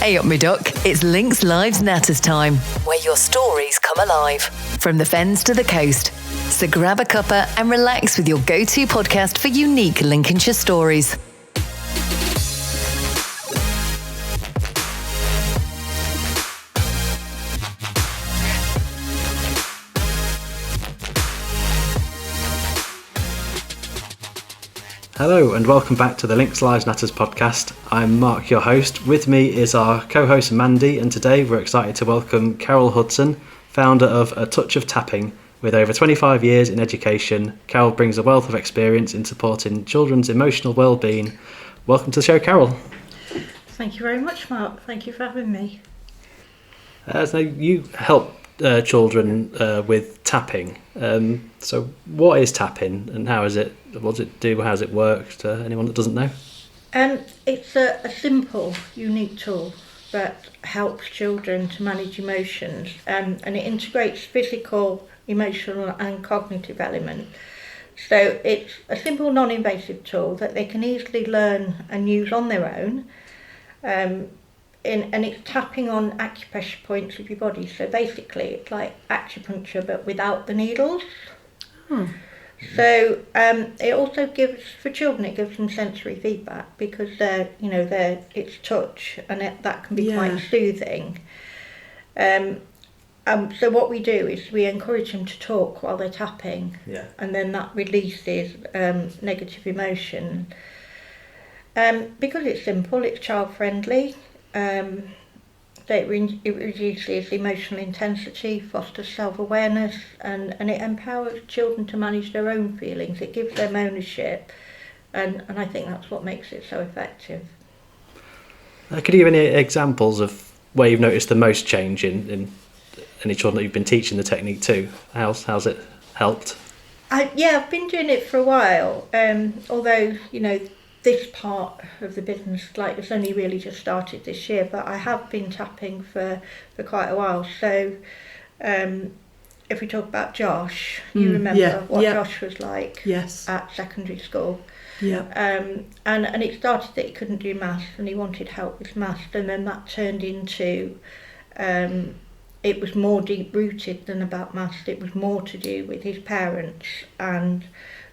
Hey up me duck, it's Links Live's Natters time, where your stories come alive. From the fens to the coast. So grab a cuppa and relax with your go-to podcast for unique Lincolnshire stories. Hello and welcome back to the Links Lives Natters podcast. I'm Mark, your host. With me is our co-host Mandy, and today we're excited to welcome Carol Hudson, founder of A Touch of Tapping. With over 25 years in education, Carol brings a wealth of experience in supporting children's emotional well-being. Welcome to the show, Carol. Thank you very much, Mark. Thank you for having me. So you help children with tapping. So what is tapping and how is it? What does it do? How does it work? To anyone that doesn't know? It's a simple, unique tool that helps children to manage emotions, and it integrates physical, emotional and cognitive elements. So it's a simple, non-invasive tool that they can easily learn and use on their own. And it's tapping on acupressure points of your body. So basically it's like acupuncture but without the needles. So it also gives, for children, it gives them sensory feedback because it's touch and that can be quite soothing. So what we do is we encourage them to talk while they're tapping, and then that releases negative emotion. Because it's simple, it's child friendly. It reduces emotional intensity, fosters self-awareness, and it empowers children to manage their own feelings. It gives them ownership, and I think that's what makes it so effective. Could you give any examples of where you've noticed the most change in any children that you've been teaching the technique to? How's it helped? I've been doing it for a while, although, this part of the business, it's only really just started this year, but I have been tapping for quite a while. So if we talk about Josh, you remember what Josh was like at secondary school. And it started that he couldn't do maths and he wanted help with maths, and then that turned into, it was more deep-rooted than about maths. It was more to do with his parents and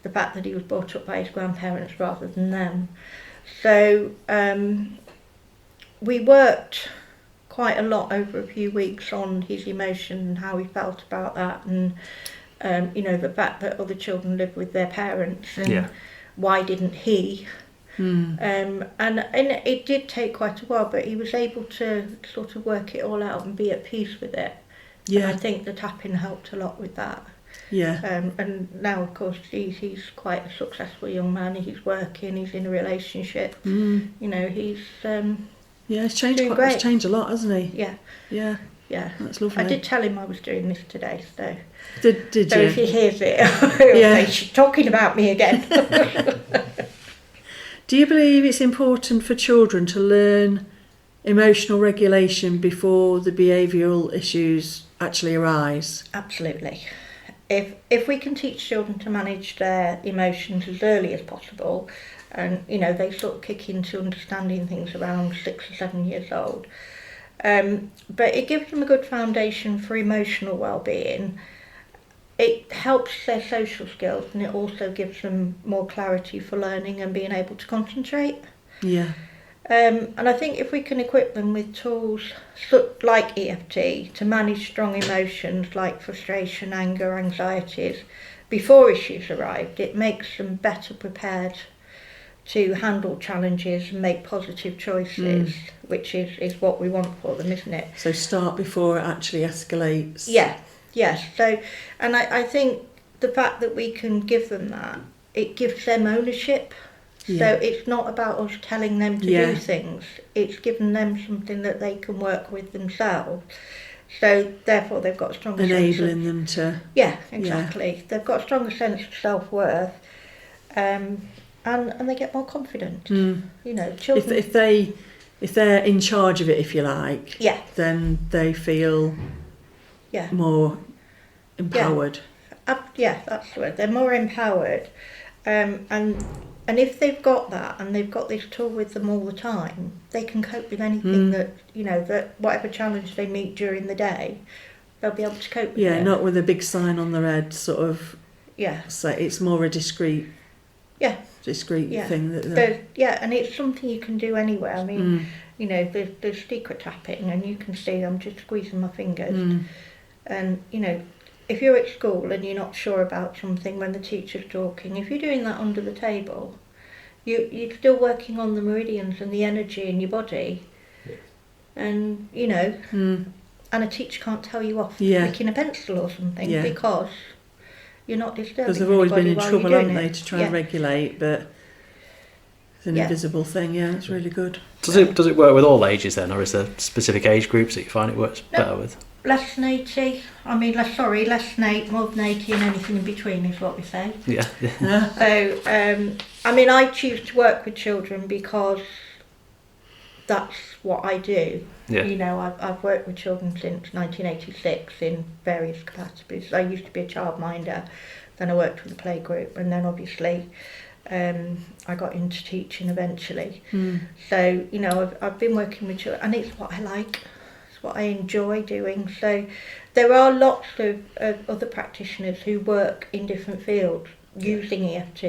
the fact that he was brought up by his grandparents rather than them. So we worked quite a lot over a few weeks on his emotion and how he felt about that, and the fact that other children live with their parents and why didn't he? And it did take quite a while, but he was able to sort of work it all out and be at peace with it. And I think the tapping helped a lot with that. And now, of course, he's quite a successful young man. He's working. He's in a relationship. He's it's changed doing great. It's changed a lot, hasn't he? Yeah. That's lovely. I did tell him I was doing this today, so did you? So if he hears it, he'll say, she's talking about me again. Do you believe it's important for children to learn emotional regulation before the behavioural issues actually arise? Absolutely. If we can teach children to manage their emotions as early as possible, and they sort of kick into understanding things around 6 or 7 years old, but it gives them a good foundation for emotional well-being. It helps their social skills, and it also gives them more clarity for learning and being able to concentrate. And I think if we can equip them with tools like EFT to manage strong emotions like frustration, anger, anxieties before issues arrived, it makes them better prepared to handle challenges and make positive choices, which is what we want for them, isn't it? So start before it actually escalates. Yes. So, and I think the fact that we can give them that, it gives them ownership. So it's not about us telling them to do things. It's giving them something that they can work with themselves. So therefore they've got a stronger enabling them to... Yeah, exactly. They've got a stronger sense of self-worth, and they get more confident. Children... If they're in charge of it, if you like, then they feel more empowered. That's the word. They're more empowered, and And if they've got that and they've got this tool with them all the time, they can cope with anything that, that whatever challenge they meet during the day, they'll be able to cope with it. Yeah, not with a big sign on their head, sort of. Yeah. So it's more a discreet thing. And it's something you can do anywhere. I mean, there's secret tapping, and you can see I'm just squeezing my fingers. And, if you're at school and you're not sure about something when the teacher's talking, if you're doing that under the table, you're still working on the meridians and the energy in your body. Yeah. And, and a teacher can't tell you off picking a pencil or something because you're not disturbing because they've always been in trouble, haven't they, to try and regulate, but it's an invisible thing. Yeah, it's really good. Does it work with all ages then, or is there specific age groups that you find it works better with? Less than 80. Less than 8, more than 80, and anything in between is what we say. Yeah. So, I choose to work with children because that's what I do. Yeah. I've worked with children since 1986 in various capacities. I used to be a childminder, then I worked with a playgroup, and then obviously I got into teaching eventually. So, I've been working with children, and it's what I like. What I enjoy doing. So there are lots of other practitioners who work in different fields using EFT.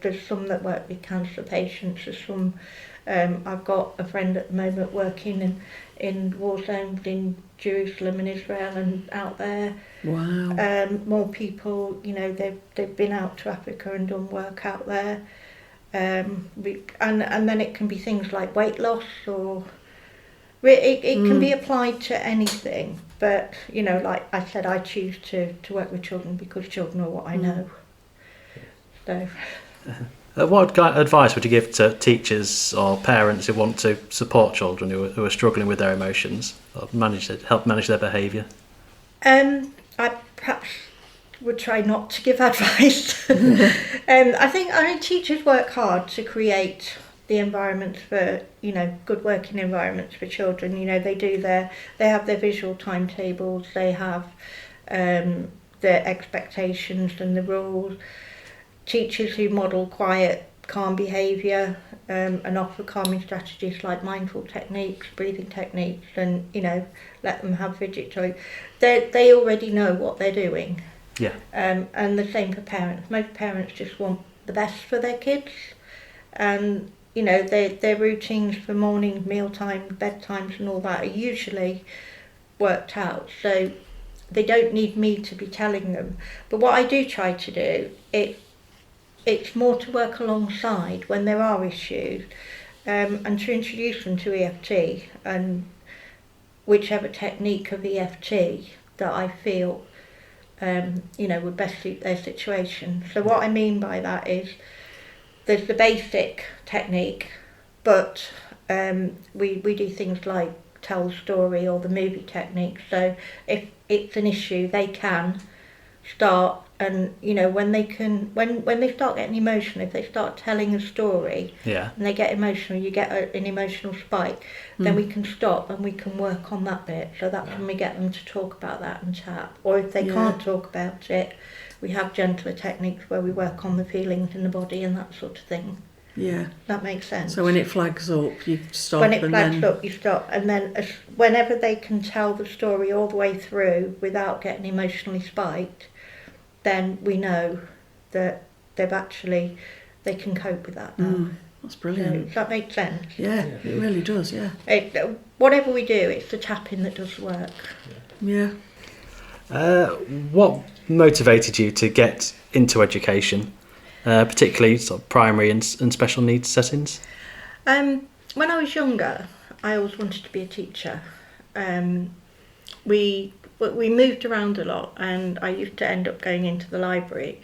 There's some that work with cancer patients. There's some. I've got a friend at the moment working in war zones in Jerusalem and Israel and out there. Wow. More people, they've been out to Africa and done work out there. And then it can be things like weight loss or. It can be applied to anything, but, like I said, I choose to work with children because children are what I know. So. What advice would you give to teachers or parents who want to support children who are struggling with their emotions or help manage their behaviour? I perhaps would try not to give advice. I think teachers work hard to create the environments for, good working environments for children. They have their visual timetables, they have their expectations and the rules. Teachers who model quiet, calm behaviour and offer calming strategies like mindful techniques, breathing techniques, and, let them have fidget toys. They already know what they're doing. Yeah. And the same for parents. Most parents just want the best for their kids. And their routines for morning, mealtime, bedtimes and all that are usually worked out. So they don't need me to be telling them. But what I do try to do, it's more to work alongside when there are issues and to introduce them to EFT and whichever technique of EFT that I feel, would best suit their situation. So what I mean by that is there's the basic technique, but we do things like tell the story or the movie technique. So if it's an issue, they can start, and when they start getting emotional, if they start telling a story, and they get emotional, you get an emotional spike, then we can stop and we can work on that bit. So that's when we get them to talk about that and tap. Or if they can't talk about it, we have gentler techniques where we work on the feelings in the body and that sort of thing. Yeah. That makes sense. So when it flags up, you stop. When it flags up, you stop. And then whenever they can tell the story all the way through without getting emotionally spiked, then we know that they can cope with that now. That's brilliant. Does that make sense? Yeah, it really does, yeah. Whatever we do, it's the tapping that does the work. Yeah. What motivated you to get into education, particularly sort of primary and special needs settings? When I was younger, I always wanted to be a teacher. We moved around a lot, and I used to end up going into the library,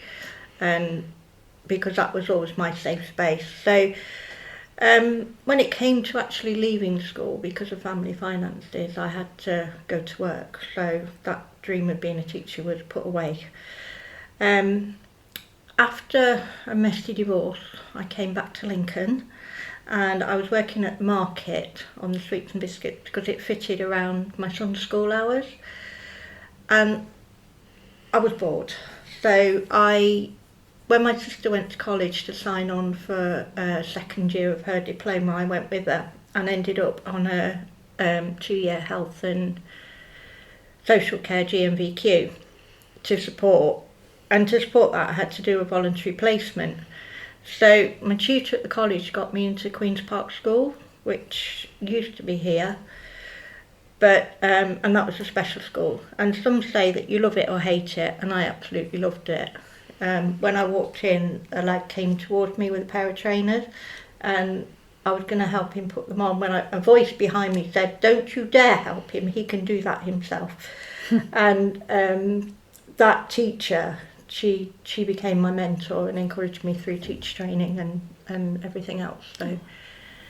because that was always my safe space. So when it came to actually leaving school because of family finances, I had to go to work. So that dream of being a teacher was put away. After a messy divorce, I came back to Lincoln, and I was working at the market on the sweets and biscuits because it fitted around my son's school hours, and I was bored. So I when my sister went to college to sign on for second year of her diploma, I went with her and ended up on a 2-year health and social care GMVQ to support. And to support that, I had to do a voluntary placement. So my tutor at the college got me into Queen's Park School, which used to be here, but and that was a special school. And some say that you love it or hate it, and I absolutely loved it. When I walked in, a lad came towards me with a pair of trainers, and I was going to help him put them on when a voice behind me said, "Don't you dare help him, he can do that himself." And that teacher, she became my mentor and encouraged me through teacher training and everything else. So,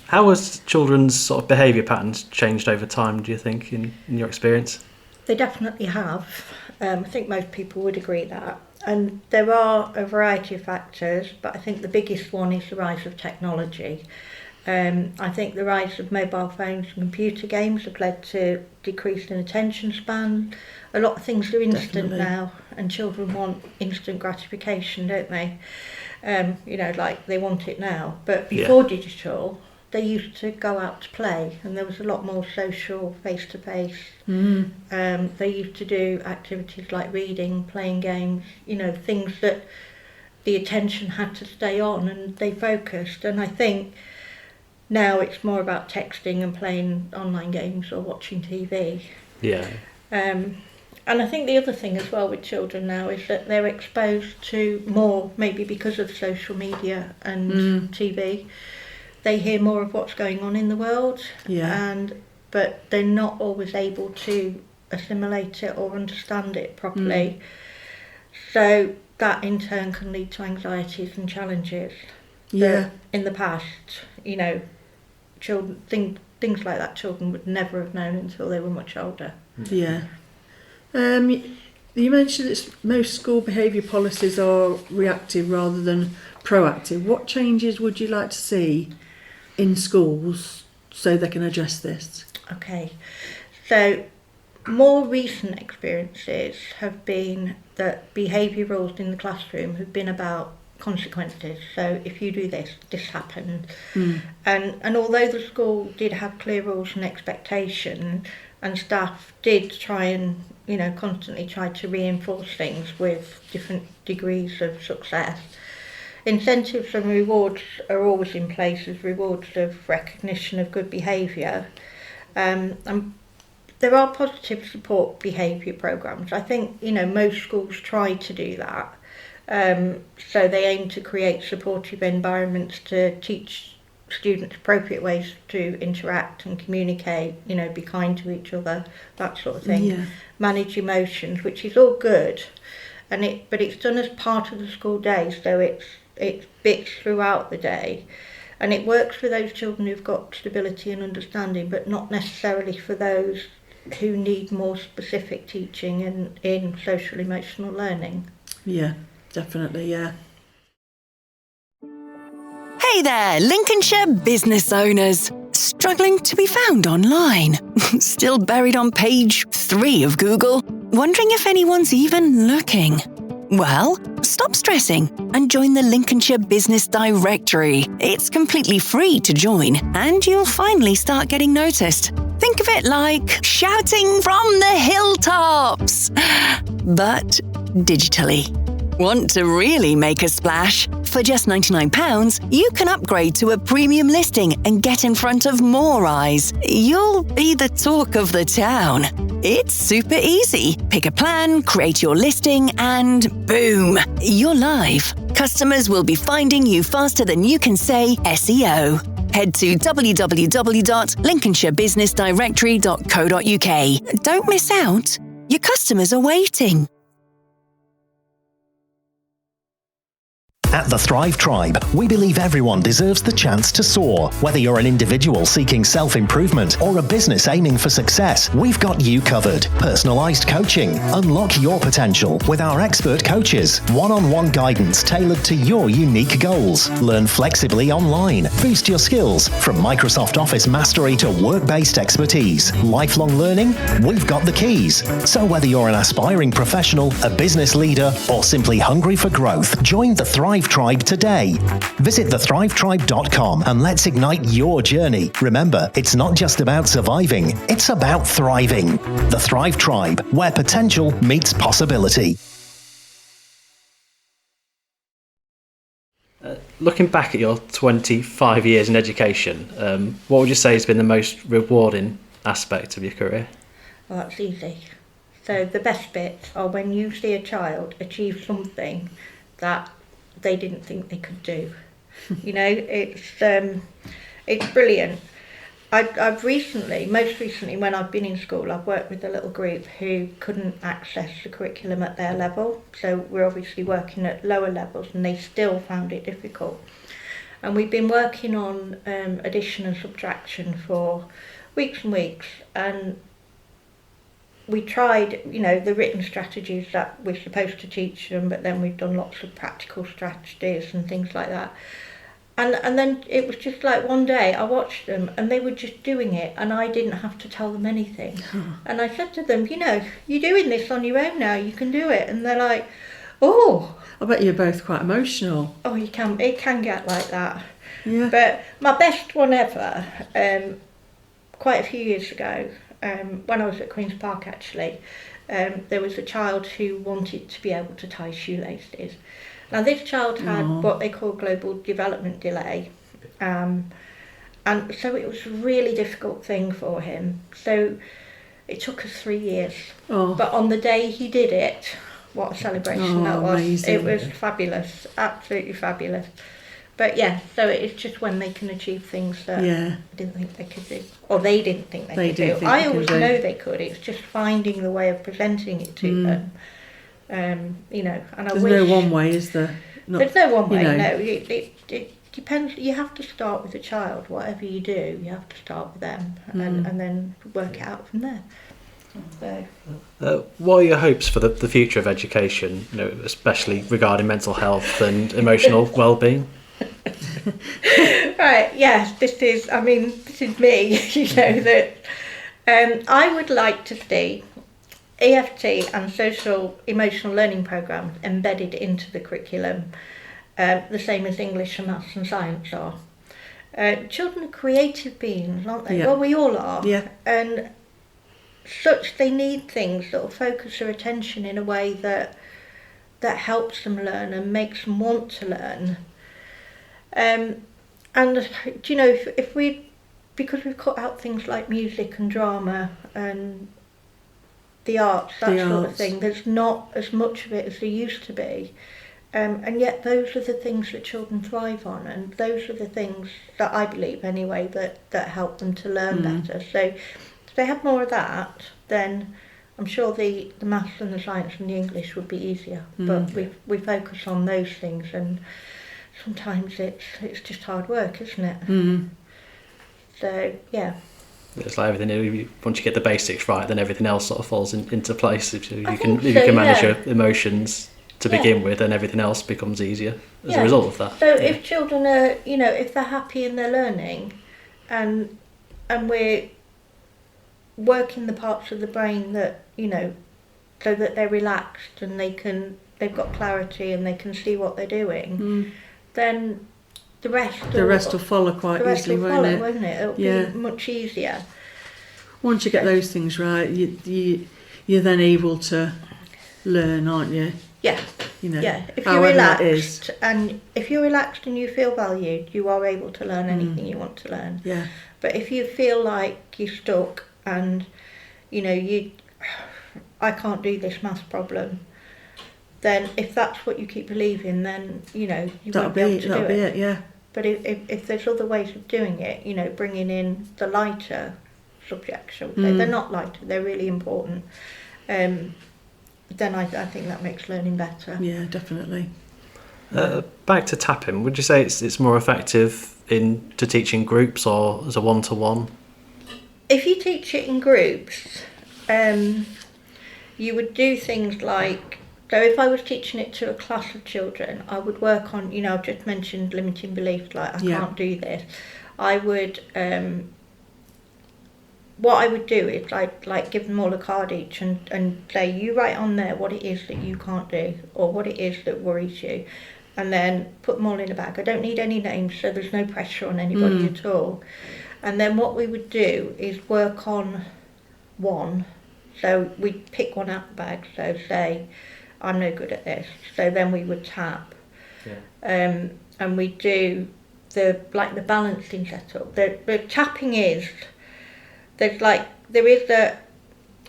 how has children's sort of behaviour patterns changed over time, do you think, in your experience? They definitely have. I think most people would agree that. And there are a variety of factors, but I think the biggest one is the rise of technology. I think the rise of mobile phones and computer games have led to decrease in attention span. A lot of things are instant now, and children want instant gratification, don't they? Like they want it now. But before digital, they used to go out to play, and there was a lot more social face-to-face. They used to do activities like reading, playing games, things that the attention had to stay on, and they focused. And I think now it's more about texting and playing online games or watching TV. Yeah. And I think the other thing as well with children now is that they're exposed to more, maybe because of social media and TV. They hear more of what's going on in the world, but they're not always able to assimilate it or understand it properly. So that in turn can lead to anxieties and challenges. That in the past, children things like that children would never have known until they were much older. Yeah. You mentioned that most school behaviour policies are reactive rather than proactive. What changes would you like to see in schools so they can address this? Okay, so more recent experiences have been that behaviour rules in the classroom have been about consequences. So if you do this, this happens. And although the school did have clear rules and expectations, and staff did try and constantly try to reinforce things with different degrees of success, incentives and rewards are always in place as rewards of recognition of good behaviour. And there are positive support behaviour programmes. I think most schools try to do that. So they aim to create supportive environments to teach students appropriate ways to interact and communicate, be kind to each other, that sort of thing. Manage emotions, which is all good, but it's done as part of the school day, so it's bits throughout the day, and it works for those children who've got stability and understanding, but not necessarily for those who need more specific teaching in social emotional learning. Yeah, definitely, yeah. Hey there, Lincolnshire business owners. Struggling to be found online? Still buried on page 3 of Google? Wondering if anyone's even looking? Well, stop stressing and join the Lincolnshire Business Directory. It's completely free to join, and you'll finally start getting noticed. Think of it like shouting from the hilltops, but digitally. Want to really make a splash? For just £99, you can upgrade to a premium listing and get in front of more eyes. You'll be the talk of the town. It's super easy. Pick a plan, create your listing, and boom, you're live. Customers will be finding you faster than you can say SEO. Head to www.lincolnshirebusinessdirectory.co.uk. Don't miss out. Your customers are waiting. At the Thrive Tribe, we believe everyone deserves the chance to soar. Whether you're an individual seeking self-improvement or a business aiming for success, we've got you covered. Personalised coaching. Unlock your potential with our expert coaches. One-on-one guidance tailored to your unique goals. Learn flexibly online. Boost your skills from Microsoft Office mastery to work-based expertise. Lifelong learning? We've got the keys. So whether you're an aspiring professional, a business leader, or simply hungry for growth, join the Thrive Tribe today. Visit thethrivetribe.com and let's ignite your journey. Remember, it's not just about surviving, it's about thriving. The Thrive Tribe, where potential meets possibility. Looking back at your 25 years in education, what would you say has been the most rewarding aspect of your career? Well, that's easy. So the best bits are when you see a child achieve something that they didn't think they could do. You know, it's brilliant. I've most recently, when I've been in school, I've worked with a little group who couldn't access the curriculum at their level. So we're obviously working at lower levels and they still found it difficult. And we've been working on addition and subtraction for weeks and weeks. And we tried, you know, the written strategies that we're supposed to teach them, but then we've done lots of practical strategies and things like that. And then it was just like one day I watched them and they were just doing it and I didn't have to tell them anything. And I said to them, you know, you're doing this on your own now, you can do it. And they're like, oh. I bet you're both quite emotional. Oh, it can get like that. Yeah. But my best one ever, quite a few years ago, when I was at Queen's Park actually, there was a child who wanted to be able to tie shoelaces. Now this child had what they call global development delay, and so it was a really difficult thing for him. So it took us 3 years, but on the day he did it, what a celebration that was. Amazing. It was fabulous, absolutely fabulous. But yeah, so it's just when they can achieve things that I didn't think they could do, or they didn't think they could do. I always know they could. It's just finding the way of presenting it to them. You know, and there's no one way, is there? There's no one way. You know. No, it depends. You have to start with the child. Whatever you do, you have to start with them, and then work it out from there. So. What are your hopes for the future of education? You know, especially regarding mental health and emotional well-being. Right, yes, this is me, you know, that I would like to see EFT and social emotional learning programs embedded into the curriculum, the same as English and maths and science are. Children are creative beings, aren't they? Yeah. Well, we all are. Yeah. And they need things that will focus their attention in a way that helps them learn and makes them want to learn. And you know, because we've cut out things like music and drama and the arts, sort of thing, there's not as much of it as there used to be. And yet those are the things that children thrive on, and those are the things that I believe anyway that help them to learn better. So if they have more of that, then I'm sure the maths and the science and the English would be easier. But we focus on those things, and sometimes it's just hard work, isn't it? So yeah. It's like everything. Once you get the basics right, then everything else sort of falls into place. If you can manage your emotions to begin with, then everything else becomes easier as a result of that. So if children are, you know, if they're happy in their learning, and we're working the parts of the brain that, you know, so that they're relaxed and they've got clarity and they can see what they're doing, then the rest will follow quite easily, won't it? It'll be much easier. Once you get those things right, you're then able to learn, aren't you? Yeah. You know, if you're relaxed and you feel valued, you are able to learn anything you want to learn. Yeah. But if you feel like you're stuck and, you know, I can't do this math problem, then if that's what you keep believing, then, you know, you won't be able to do it. That'll be it, yeah. But if there's other ways of doing it, you know, bringing in the lighter subjects, shall we say, they're not lighter, they're really important, then I think that makes learning better. Yeah, definitely. Back to tapping, would you say it's more effective to teaching groups or as a one-to-one? If you teach it in groups, you would do things like, so if I was teaching it to a class of children, I would work on, I've just mentioned limiting beliefs, like I can't do this. I would, what I would do is like give them all a card each and say, you write on there what it is that you can't do or what it is that worries you, and then put them all in a bag. I don't need any names, so there's no pressure on anybody at all. And then what we would do is work on one. So we'd pick one out the bag, so say, I'm no good at this. So then we would tap. Yeah. And we do the balancing setup. The tapping is, there is a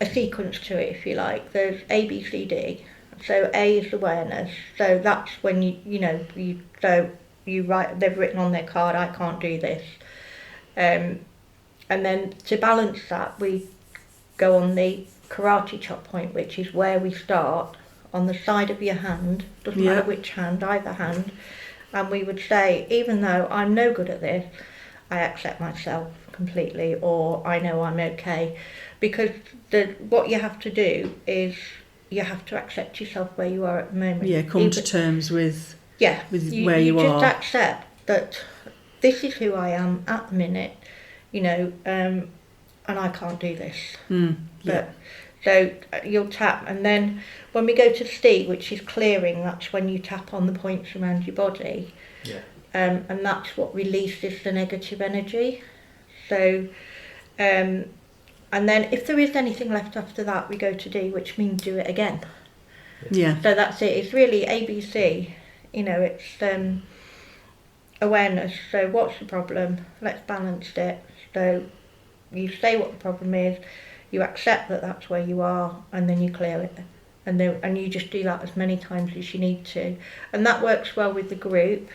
sequence to it, if you like. There's A, B, C, D. So A is awareness. So that's when you write, they've written on their card, I can't do this. And then to balance that, we go on the karate chop point, which is where we start on the side of your hand, doesn't matter which hand, either hand, and we would say, even though I'm no good at this, I accept myself completely, or I know I'm okay, because what you have to do is you have to accept yourself where you are at the moment. Yeah, come to terms with where you are. You just accept that this is who I am at the minute, and I can't do this. So you'll tap, and then when we go to C, which is clearing, that's when you tap on the points around your body. Yeah. And that's what releases the negative energy. So, and then if there is anything left after that, we go to D, which means do it again. Yeah. So that's it. It's really ABC. It's awareness. So what's the problem? Let's balance it. So you say what the problem is, you accept that that's where you are, and then you clear it. And you just do that as many times as you need to. And that works well with the group.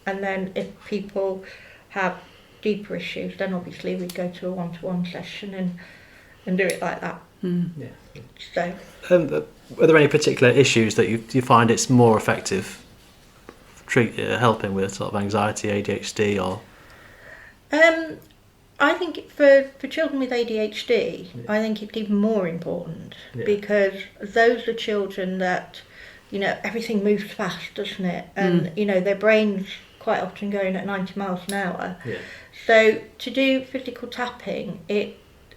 And then if people have deeper issues, then obviously we'd go to a one-to-one session and do it like that. Yeah. So, are there any particular issues that you find it's more effective helping with, sort of anxiety, ADHD, or? I think for children with ADHD, I think it's even more important because those are children that, everything moves fast, doesn't it? And, their brains quite often going at 90 miles an hour. Yeah. So to do physical tapping,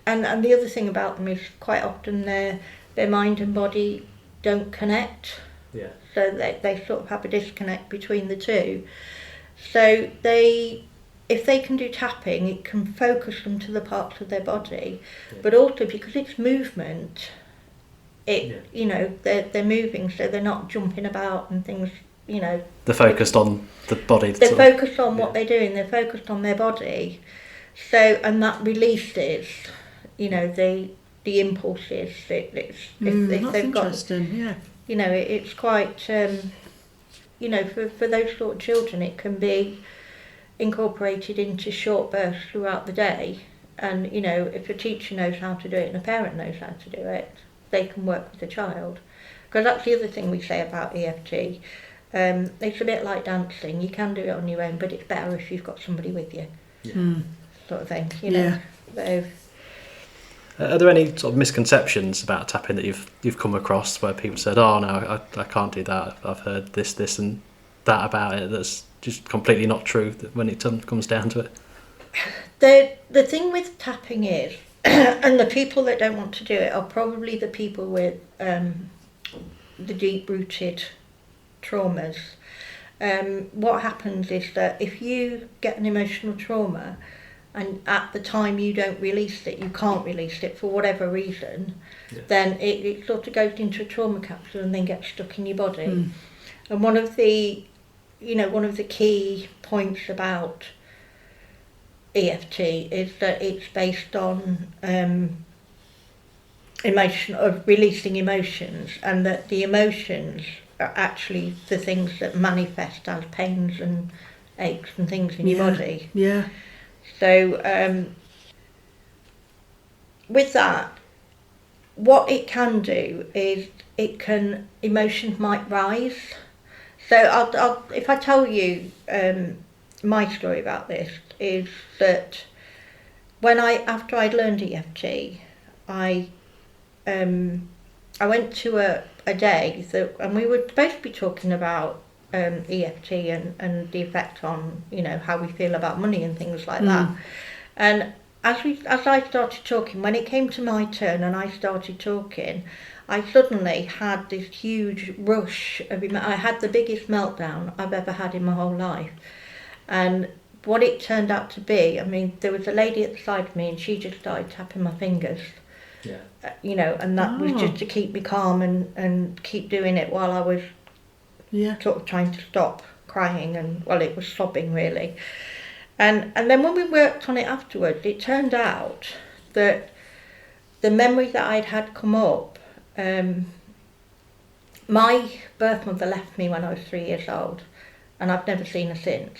and the other thing about them is quite often their mind and body don't connect. Yeah. So they sort of have a disconnect between the two. So if they can do tapping, it can focus them to the parts of their body, but also because it's movement, they're moving, so they're not jumping about and things, They're focused on the body. They're focused on what they're doing, they're focused on their body. So, and that releases, the impulses. If that's they've got, interesting, it's quite, for those sort of children, it can be incorporated into short bursts throughout the day, and if a teacher knows how to do it and a parent knows how to do it, they can work with the child, because that's the other thing we say about EFT. It's a bit like dancing. You can do it on your own, but it's better if you've got somebody with you, sort of thing. So, are there any sort of misconceptions about tapping that you've come across where people said, "Oh no, I can't do that. I've heard this and that about it that's just completely not true," when it comes down to it? The thing with tapping is, and the people that don't want to do it are probably the people with the deep-rooted traumas. What happens is that if you get an emotional trauma and at the time you don't release it, you can't release it for whatever reason, then it sort of goes into a trauma capsule and then gets stuck in your body. And one of the key points about EFT is that it's based on releasing emotions, and that the emotions are actually the things that manifest as pains and aches and things in your body. Yeah. So with that, what it can do is emotions might rise. So if I tell you my story about this, is that after I'd learned EFT, I went to a day and we were supposed to be talking about EFT and the effect on, you know, how we feel about money and things like that. And as I started talking, when it came to my turn and I started talking, I suddenly had this huge rush I had the biggest meltdown I've ever had in my whole life. And what it turned out to be, I mean, there was a lady at the side of me and she just started tapping my fingers. Yeah. You know, and that was just to keep me calm and keep doing it while I was sort of trying to stop crying and, well, it was sobbing really. And then when we worked on it afterwards, it turned out that the memory that I'd had come up, my birth mother left me when I was 3 years old and I've never seen her since.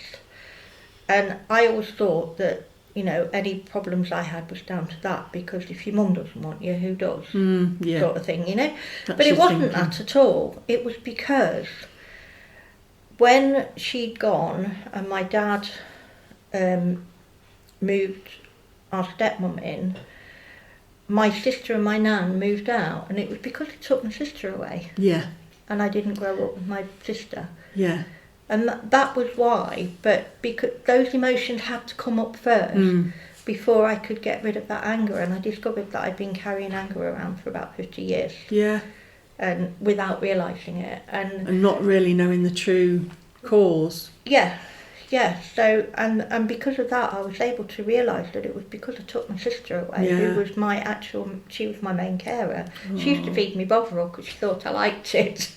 And I always thought that, you know, any problems I had was down to that, because if your mum doesn't want you, who does? Sort of thing, you know. But it wasn't that at all. It was because when she'd gone and my dad moved our stepmum in, my sister and my nan moved out, and it was because he took my sister away. Yeah. And I didn't grow up with my sister. Yeah. And that was why, but because those emotions had to come up first before I could get rid of that anger. And I discovered that I'd been carrying anger around for about 50 years. Yeah. And without realising it. And not really knowing the true cause. Yeah. So, and because of that, I was able to realise that it was because I took my sister away, who was she was my main carer. She used to feed me Bovril because she thought I liked it.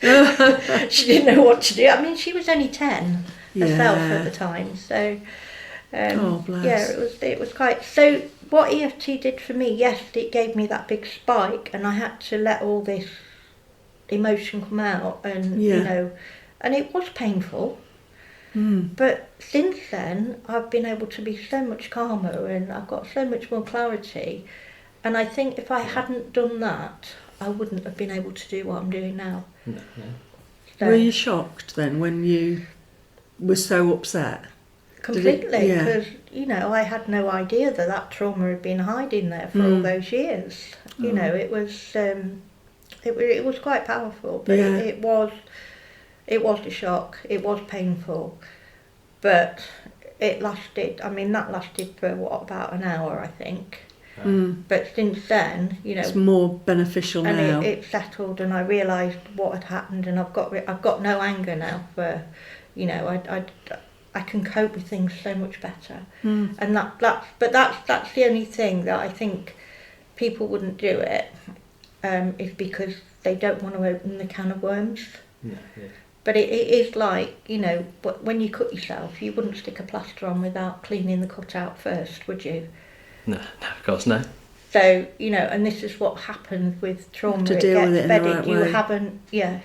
She didn't know what to do. I mean, she was only 10 herself at the time. So, it was quite... So, what EFT did for me, yes, it gave me that big spike, and I had to let all this emotion come out, and, you know, and it was painful. But since then, I've been able to be so much calmer and I've got so much more clarity. And I think if I hadn't done that, I wouldn't have been able to do what I'm doing now. No. So, were you shocked then when you were so upset? completely, because, you know, I had no idea that trauma had been hiding there for all those years. You know, it was quite powerful, but it was a shock, it was painful, but it lasted, that lasted for about an hour, I think. But since then, you know, it's more beneficial and now. it settled, and I realised what had happened, and I've got no anger now for, you know, I can cope with things so much better. And that's the only thing that I think people wouldn't do it, is because they don't want to open the can of worms. But it is like, you know, when you cut yourself, you wouldn't stick a plaster on without cleaning the cut out first, would you? No, of course no. So, you know, and this is what happens with trauma. To deal with it in the right way.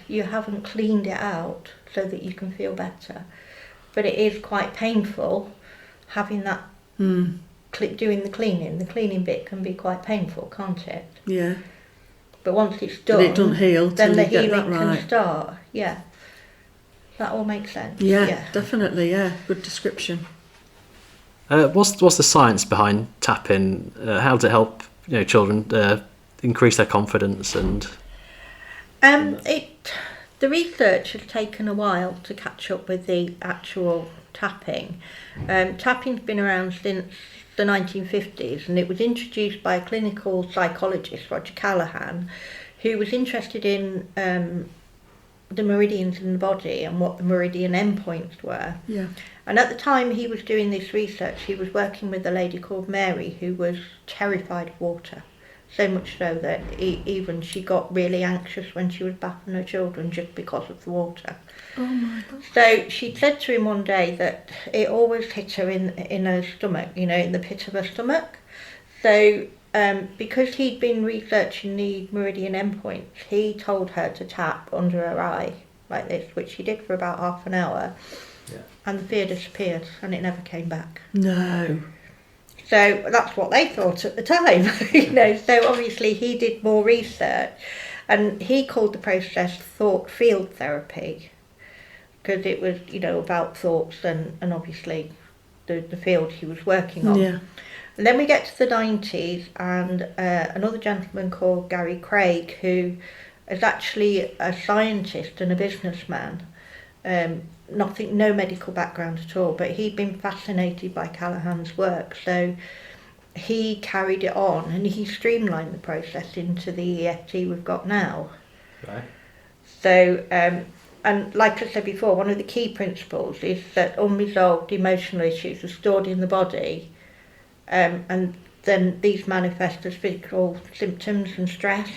You haven't cleaned it out so that you can feel better. But it is quite painful having that, doing the cleaning. The cleaning bit can be quite painful, can't it? Yeah. But once it's done, but it doesn't heal then the you get healing that right. can start. Yeah. That all makes sense. Yeah, definitely, good description. What's the science behind tapping? How does it help, you know, children increase their confidence and? The research has taken a while to catch up with the actual tapping. Tapping's been around since the 1950s, and it was introduced by a clinical psychologist, Roger Callahan, who was interested in the meridians in the body and what the meridian endpoints were. Yeah. And at the time he was doing this research, he was working with a lady called Mary who was terrified of water. So much so that even she got really anxious when she was bathing her children just because of the water. Oh my God. So she said to him one day that it always hit her in her stomach, you know, in the pit of her stomach. So because he'd been researching the meridian endpoints, he told her to tap under her eye like this, which she did for about half an hour. Yeah. And the fear disappeared and it never came back. No. So that's what they thought at the time, you know. So obviously he did more research, and he called the process thought field therapy. because it was, about thoughts and obviously the field he was working on. Yeah. And then we get to the 90s, and another gentleman called Gary Craig, who is actually a scientist and a businessman, no medical background at all, but he'd been fascinated by Callahan's work, so he carried it on and he streamlined the process into the EFT we've got now. Right. So, and like I said before, one of the key principles is that unresolved emotional issues are stored in the body, and then these manifest as physical symptoms and stress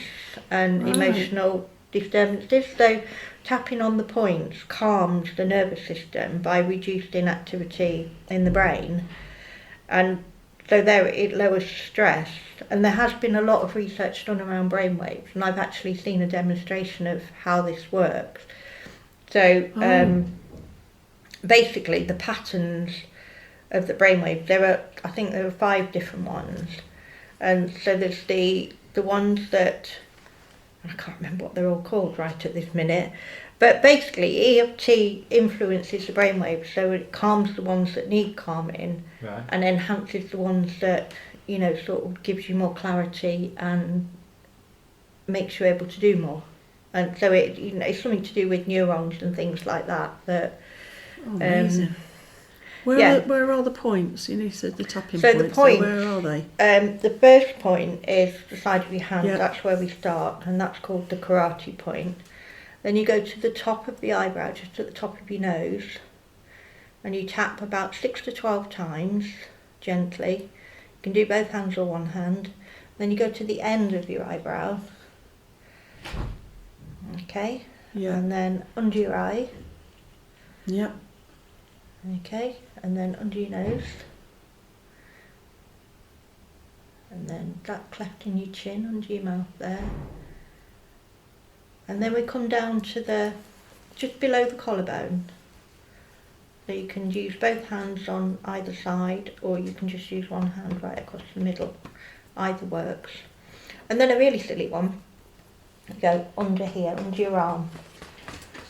and emotional disturbances. So tapping on the points calms the nervous system by reducing activity in the brain, and so there it lowers stress. And there has been a lot of research done around brainwaves, and I've actually seen a demonstration of how this works. So basically the patterns of the brainwave, I think there are 5 different ones, and so there's the ones that I can't remember what they're all called right at this minute, but basically EFT influences the brainwave, so it calms the ones that need calming, Right. and enhances the ones that sort of gives you more clarity and makes you able to do more. And so it's something to do with neurons and things like that. Amazing. Where are the points? You said the tapping So points. the points, where are they? The first point is the side of your hand. Yeah. That's where we start, and that's called the karate point. Then you go to the top of the eyebrow, just at the top of your nose, and you tap about 6 to 12 times, gently. You can do both hands or one hand. Then you go to the end of your eyebrow. Okay. Yeah. And then under your eye. Yeah. Okay. And then under your nose. And then that cleft in your chin, under your mouth there. And then we come down to just below the collarbone. So you can use both hands on either side, or you can just use one hand right across the middle. Either works. And then a really silly one. You go under here, under your arm.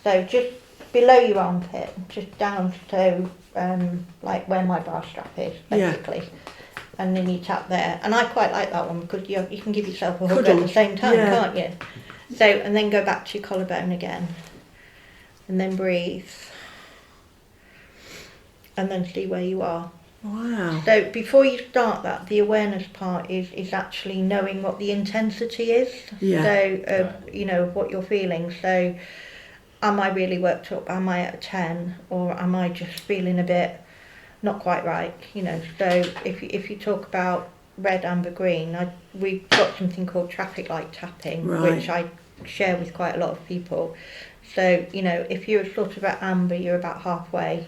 So just below your armpit, just down to like where my bra strap is, basically. Yeah. And then you tap there. And I quite like that one because you can give yourself a hug at the same time, can't you? So, and then go back to your collarbone again. And then breathe. And then see where you are. Wow. So before you start that, the awareness part is actually knowing what the intensity is. Yeah. So, what you're feeling. So am I really worked up? Am I at a 10? Or am I just feeling a bit not quite right? So if you talk about red, amber, green, we've got something called traffic light tapping, which I share with quite a lot of people. So, if you're sort of at amber, you're about halfway.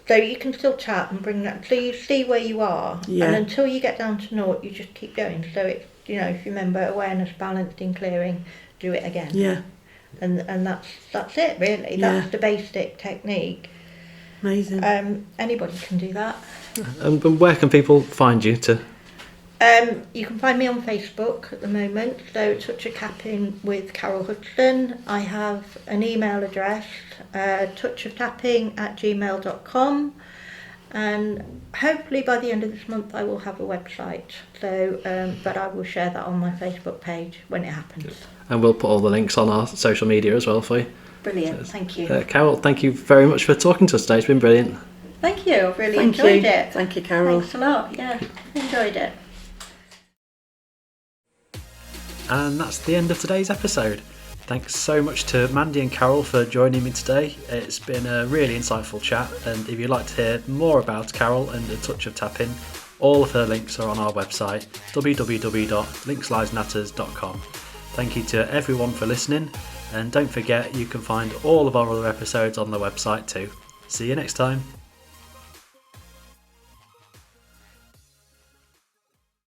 So you can still tap and bring that, so you see where you are, and until you get down to naught, you just keep going. So it's, if you remember, awareness, balancing, clearing, do it again. Yeah. And that's it really. That's the basic technique. Amazing. Anybody can do that. And where can people find you to? You can find me on Facebook at the moment, so Touch of Tapping with Carol Hudson. I have an email address, touchoftapping@gmail.com, and hopefully by the end of this month I will have a website. So, but I will share that on my Facebook page when it happens. And we'll put all the links on our social media as well for you. Brilliant, thank you. Carol, thank you very much for talking to us today. It's been brilliant. Thank you, I've really enjoyed it. Thank you, Carol. Thanks a lot, enjoyed it. And that's the end of today's episode. Thanks so much to Mandy and Carol for joining me today. It's been a really insightful chat, and if you'd like to hear more about Carol and A Touch of Tapping, all of her links are on our website, www.linkslivesnatters.com. Thank you to everyone for listening, and don't forget you can find all of our other episodes on the website too. See you next time.